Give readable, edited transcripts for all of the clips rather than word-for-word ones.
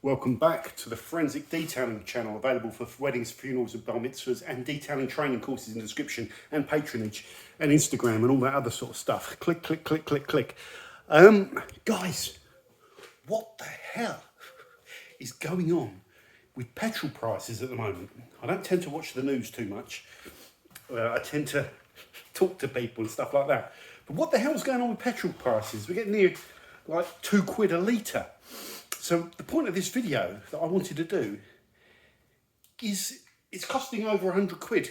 Welcome back to the Forensic Detailing channel, available for weddings, funerals and bar mitzvahs, and detailing training courses in the description, and patronage, and Instagram, and all that other sort of stuff. Click, click, click, click, click. Guys, what the hell is going on with petrol prices at the moment? I don't tend to watch the news too much. I tend to talk to people and stuff like that. But what the hell's going on with petrol prices? We're getting near like £2 a litre. So the point of this video that I wanted to do is it's costing over £100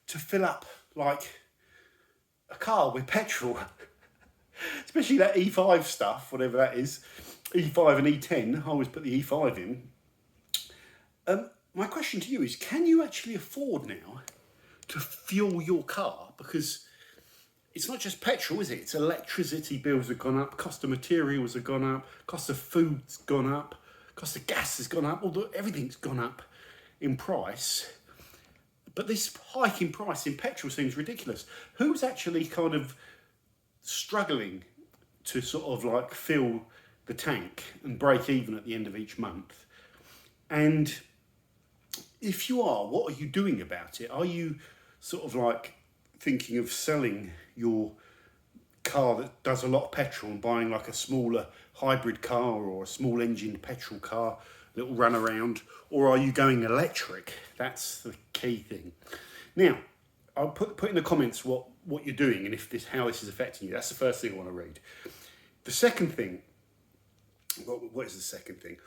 to fill up like a car with petrol, especially that E5 stuff, whatever that is, E5 and E10. I always put the E5 in. My question to you is, can you actually afford now to fuel your car? Because it's not just petrol, is it? It's electricity bills have gone up, cost of materials have gone up, cost of food's gone up, cost of gas has gone up, although everything's gone up in price. But this hike in price in petrol seems ridiculous. Who's actually kind of struggling to sort of like fill the tank and break even at the end of each month? And if you are, what are you doing about it? Are you sort of like thinking of selling your car that does a lot of petrol and buying like a smaller hybrid car or a small engine petrol car, little run around, or are you going electric? That's the key thing. Now, I'll put in the comments what you're doing and how this is affecting you. That's the first thing I want to read. The second thing, what is the second thing?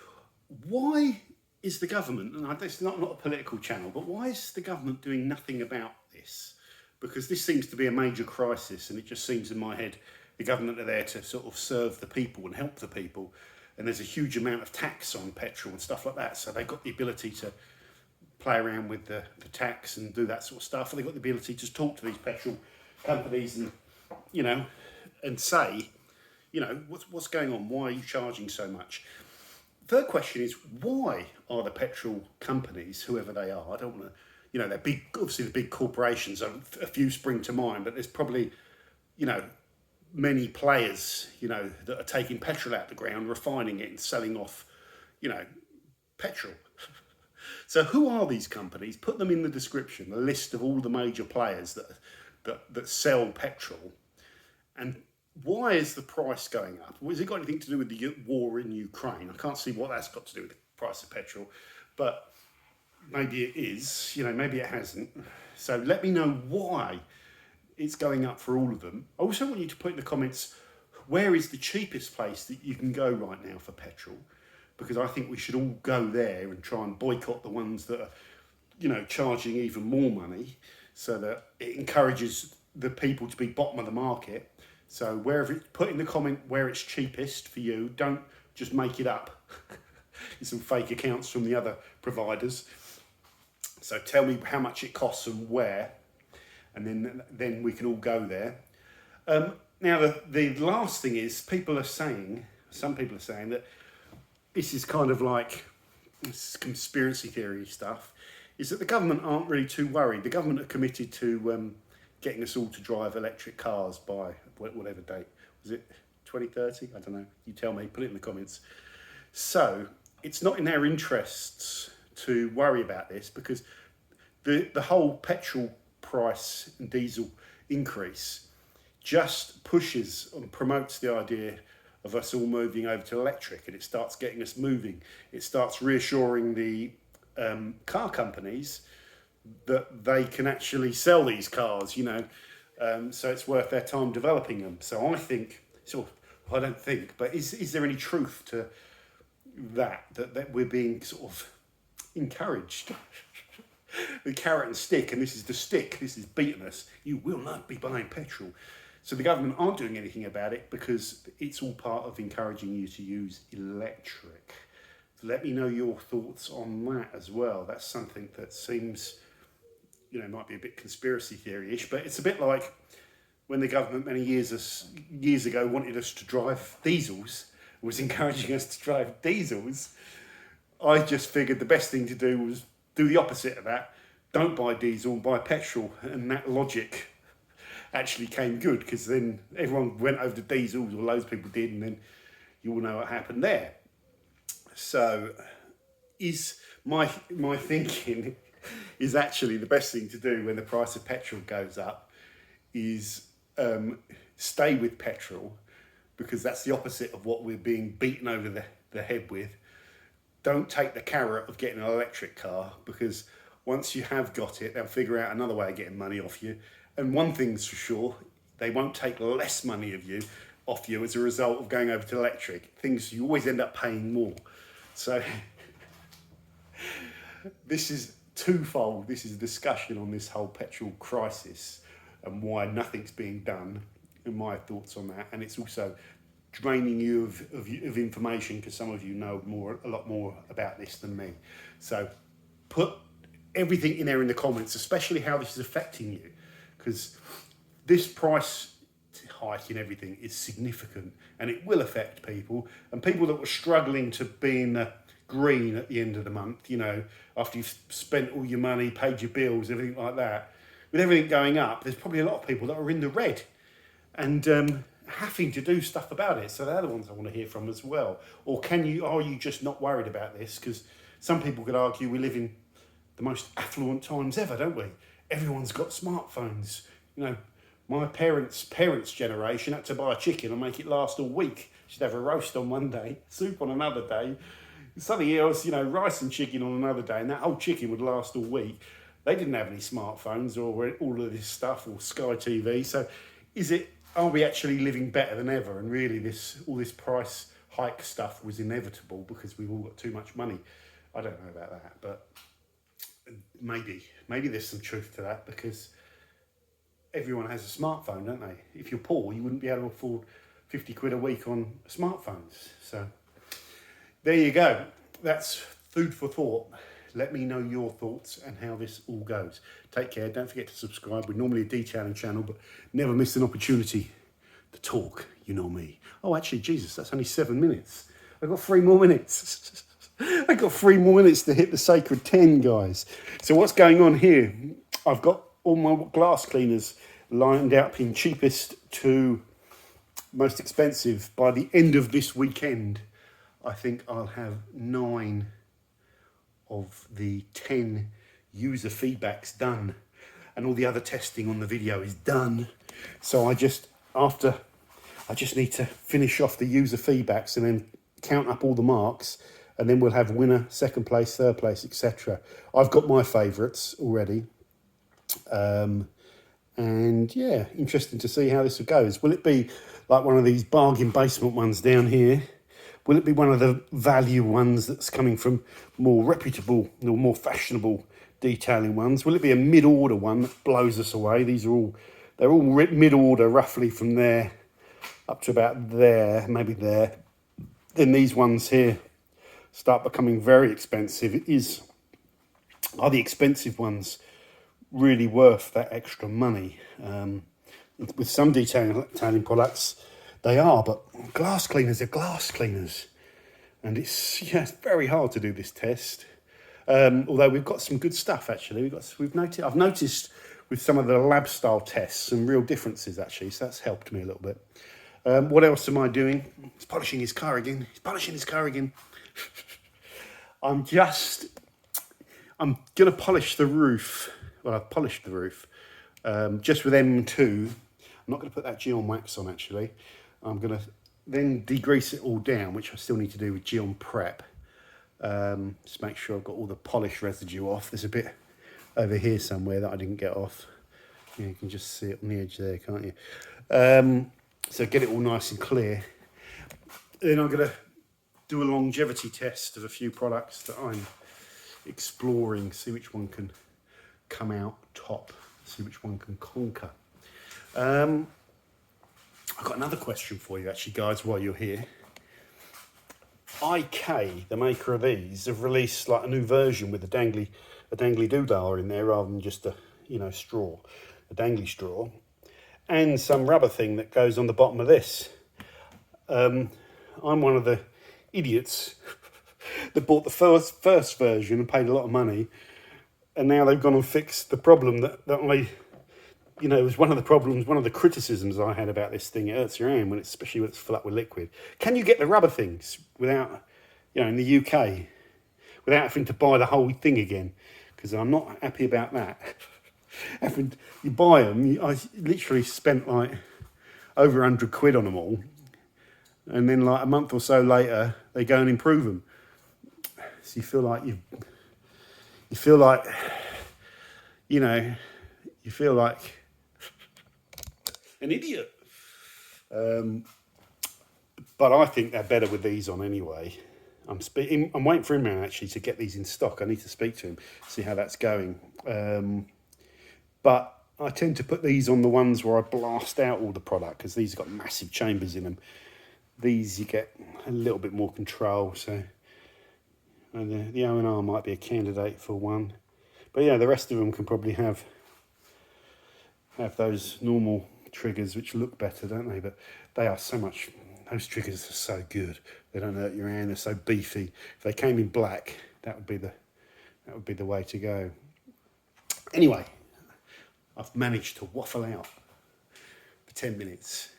Why is the government, and it's not a political channel, but why is the government doing nothing about this? Because this seems to be a major crisis, and it just seems in my head the government are there to sort of serve the people and help the people, and there's a huge amount of tax on petrol and stuff like that, so they've got the ability to play around with the tax and do that sort of stuff, and they've got the ability to talk to these petrol companies and, you know, and say, you know, what's going on? Why are you charging so much? Third question is, why are the petrol companies, whoever they are, I don't want to, you know, they're big, obviously the big corporations, a few spring to mind, but there's probably, you know, many players, you know, that are taking petrol out the ground, refining it and selling off, you know, petrol. So who are these companies? Put them in the description, a list of all the major players that sell petrol. And why is the price going up? Has it got anything to do with the war in Ukraine? I can't see what that's got to do with the price of petrol, but maybe it is, you know, maybe it hasn't. So let me know why it's going up for all of them. I also want you to put in the comments, where is the cheapest place that you can go right now for petrol? Because I think we should all go there and try and boycott the ones that are, you know, charging even more money, so that it encourages the people to be bottom of the market. So wherever put in the comment where it's cheapest for you. Don't just make it up. Some fake accounts from the other providers. So tell me how much it costs and where, and then we can all go there. Now the last thing is, some people are saying that this is kind of like this conspiracy theory stuff, is that the government aren't really too worried. The government are committed to getting us all to drive electric cars by whatever date. Was it 2030? I don't know. You tell me, put it in the comments. So it's not in their interests to worry about this, because the whole petrol price and diesel increase just pushes and promotes the idea of us all moving over to electric, and it starts getting us moving. It starts reassuring the car companies that they can actually sell these cars, you know, so it's worth their time developing them. So I think, I don't think, but is there any truth to that we're being sort of encouraged? The carrot and stick, and this is the stick, this is beating us. You will not be buying petrol. So the government aren't doing anything about it because it's all part of encouraging you to use electric. Let me know your thoughts on that as well. That's something that seems, you know, might be a bit conspiracy theory-ish, but it's a bit like when the government many years ago wanted us to drive diesels, was encouraging us to drive diesels. I just figured the best thing to do was do the opposite of that. Don't buy diesel, buy petrol. And that logic actually came good, because then everyone went over to diesels, or loads of people did, and then you all know what happened there. So is my thinking is actually the best thing to do when the price of petrol goes up is stay with petrol, because that's the opposite of what we're being beaten over the head with. Don't take the carrot of getting an electric car, because once you have got it, they'll figure out another way of getting money off you. And one thing's for sure, they won't take less money off you as a result of going over to electric. You always end up paying more. So this is twofold. This is a discussion on this whole petrol crisis and why nothing's being done, and my thoughts on that. And it's also draining you of information, because some of you know a lot more about this than me. So put everything in there in the comments, especially how this is affecting you, because this price hike in everything is significant, and it will affect people. And people that were struggling to be in the green at the end of the month, after you've spent all your money, paid your bills, everything like that, with everything going up, there's probably a lot of people that are in the red and having to do stuff about it. So they're the ones I want to hear from as well. Or are you just not worried about this? Because some people could argue we live in the most affluent times ever, don't we? Everyone's got smartphones. My parents' generation had to buy a chicken and make it last all week. She'd have a roast on one day, soup on another day, something else, rice and chicken on another day, and that whole chicken would last all week. They didn't have any smartphones or all of this stuff, or Sky TV. So are we actually living better than ever? And really all this price hike stuff was inevitable because we've all got too much money. I don't know about that, but maybe there's some truth to that, because everyone has a smartphone, don't they? If you're poor, you wouldn't be able to afford 50 quid a week on smartphones. So there you go. That's food for thought. Let me know your thoughts and how this all goes. Take care. Don't forget to subscribe. We're normally a detailing channel, but never miss an opportunity to talk. You know me. Oh, actually, Jesus, that's only 7 minutes. I've got 3 more minutes. I've got 3 more minutes to hit the sacred 10, guys. So what's going on here? I've got all my glass cleaners lined up in cheapest to most expensive. By the end of this weekend, I think I'll have 9 of the 10 user feedbacks done, and all the other testing on the video is done. So I just need to finish off the user feedbacks and then count up all the marks, and then we'll have winner, second place, third place, etc. I've got my favourites already. And yeah, interesting to see how this goes. Will it be like one of these bargain basement ones down here? Will it be one of the value ones that's coming from more reputable or more fashionable detailing ones? Will it be a mid-order one that blows us away? They're all mid-order, roughly from there up to about there, maybe there. Then these ones here start becoming very expensive. Are the expensive ones really worth that extra money? With some detailing products, they are, but glass cleaners are glass cleaners, and it's very hard to do this test. Although we've got some good stuff actually. I've noticed with some of the lab style tests some real differences actually, so that's helped me a little bit. What else am I doing? He's polishing his car again. I'm gonna polish the roof. Well, I've polished the roof just with M2. I'm not going to put that Geon wax on actually. I'm going to then degrease it all down, which I still need to do with Geon Prep. Just make sure I've got all the polish residue off. There's a bit over here somewhere that I didn't get off. Yeah, you can just see it on the edge there, can't you? So get it all nice and clear. Then I'm going to do a longevity test of a few products that I'm exploring, see which one can come out top, see which one can conquer. I've got another question for you actually, guys, while you're here. IK, the maker of these, have released like a new version with a dangly doodah in there rather than just a straw, a dangly straw, and some rubber thing that goes on the bottom of this. I'm one of the idiots that bought the first version and paid a lot of money, and now they've gone and fixed the problem that I, was one of the criticisms I had about this thing. It hurts your hand especially when it's full up with liquid. Can you get the rubber things without you know, in the UK, without having to buy the whole thing again, because I'm not happy about that. You buy them, I literally spent like over 100 quid on them all, and then like a month or so later, they go and improve them. So you feel like you know, you feel like an idiot. But I think they're better with these on anyway. I'm waiting for him now actually to get these in stock. I need to speak to him, see how that's going. But I tend to put these on the ones where I blast out all the product, because these have got massive chambers in them. These you get a little bit more control, so and the O&R might be a candidate for one. But yeah, the rest of them can probably have those normal triggers which look better, don't they? But they are so much, those triggers are so good. They don't hurt your hand, they're so beefy. If they came in black, that would be the way to go. Anyway, I've managed to waffle out for 10 minutes.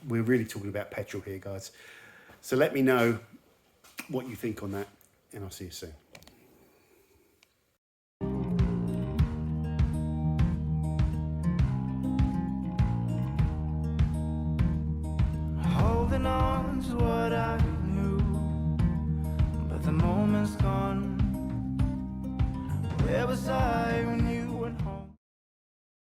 We're really talking about petrol here, guys. So let me know what you think on that, and I'll see you soon.